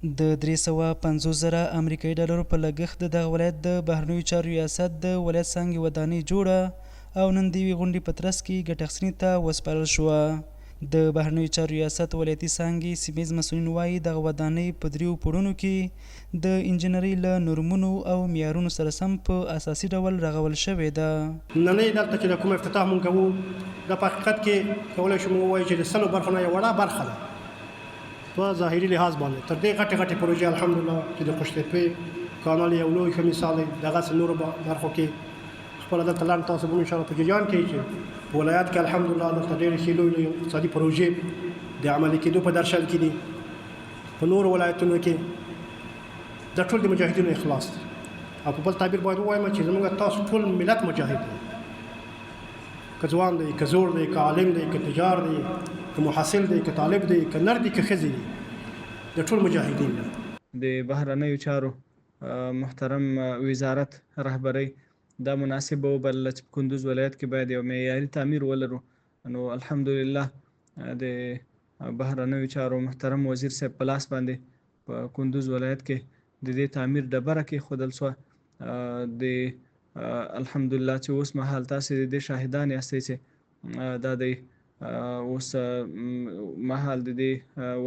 د 350,000 امریکایي ډالرو په لګښت د دغه ولایت د بهرنیو چارو ریاست د ولایت څانګې ودانۍ جوړه او نن د یوې غونډې په ترڅ کې ګټه اخیستنې ته وسپارل شوه. د بهرنیو چارو ریاست ولایتي څانګې سیمهیز مسؤلین وایي دغه ودانۍ په 3 پوړونو کې د انجنیري له نورمونو او معیارونو سره سم په اساسي ډول رغول شوې ده. نننۍ دلته چې د کوم افتتاح مونږ کوو دا په حقیقت کې کولی شو موږ ووایو چې د 100 برخو نه یوه وړه برخه ده په ظاهري لحاظ باندې. تر دې غټې پروژې الحمدلله چې د قوشتېپې کانال یو لوی ښه مثال دی. دغسې نورو برخو کې خپله دلته لاندې تاسو به انشاءالله په جریان کې چې په ولایت کې الحمدلله دلته ډېرې ښې لوی اقتصادي پروژې د عملي کېدو په درشل کې دي. په نورو ولایتونو کې دا ټول د مجاهدینو اخلاص دی او په بل تعبیر باید ووایم چې زموږ تاسو ټول ملت مجاهد دی، که ځوان دی، که زوړ دی، که عالم دی، که تجار دی، که محصل دی، که طالب دی، که نر دی، که ښځې دي، د ټول مجاهدین دي. د بهرنیو چارو محترم وزارت رهبرۍ دا مناسبه وبلله چې په کندوز ولایت کې باید یو معیاري تعمیر ولرو. نو الحمدلله د بهرنیو چارو محترم وزیر صاحب په لاس باندې په کندوز ولایت کې د دې تعمیر ډبره کېښودل سوه. د الحمدلله چې اوس مهال تاسې د دې شاهدان یاستئ چې دا د اوس مهال د دې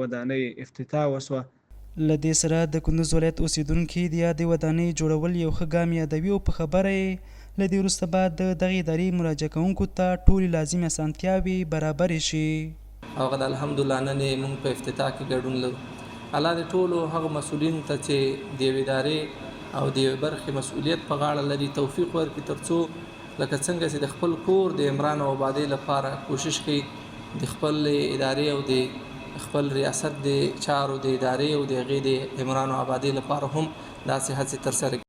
ودانۍ افتتاح وسوه. له دې سره د کندوز ولایت اوسیدونکي د یادې ودانۍ جوړول یو ښه ګام یادوي او په خبره یې له دې وروسته بعد د دغې ادارې مراجعه کوونکو ته ټولې لازمې اسانتیاوې برابرې شي. هغه د الحمدلله نن یې موږ په افتتاح کې ګډون لرو. الله دې ټولو هغو مسؤلینو ته چې د یوې ادارې او د یوې برخې مسؤلیت په غاړه لري توفیق ورکړي تر څو لکه څنګه چې د خپل کور د امران او آبادۍ لپاره کوشش کوي د خپل ادارې او د خپل ریاست د چارو د ادارې او د هغې د امران او آبادۍ لپاره هم داسې هڅې ترسره کوي.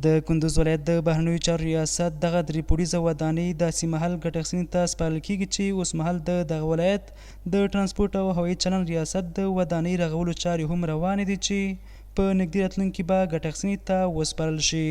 د کندوز ولایت د بهرنیو چارو ریاست دغه 3 پوړیزه ودانۍ داسې مهال ګټه اخیستنې ته سپارل کېږي چې اوس مهال د دغه ولایت د ترانسپورټ او هوایي چلند ریاست د ودانۍ رغولو چارې هم روانې دي چې په نږدې راتلونکي کې به ګټه اخیستنې ته وسپارل شي.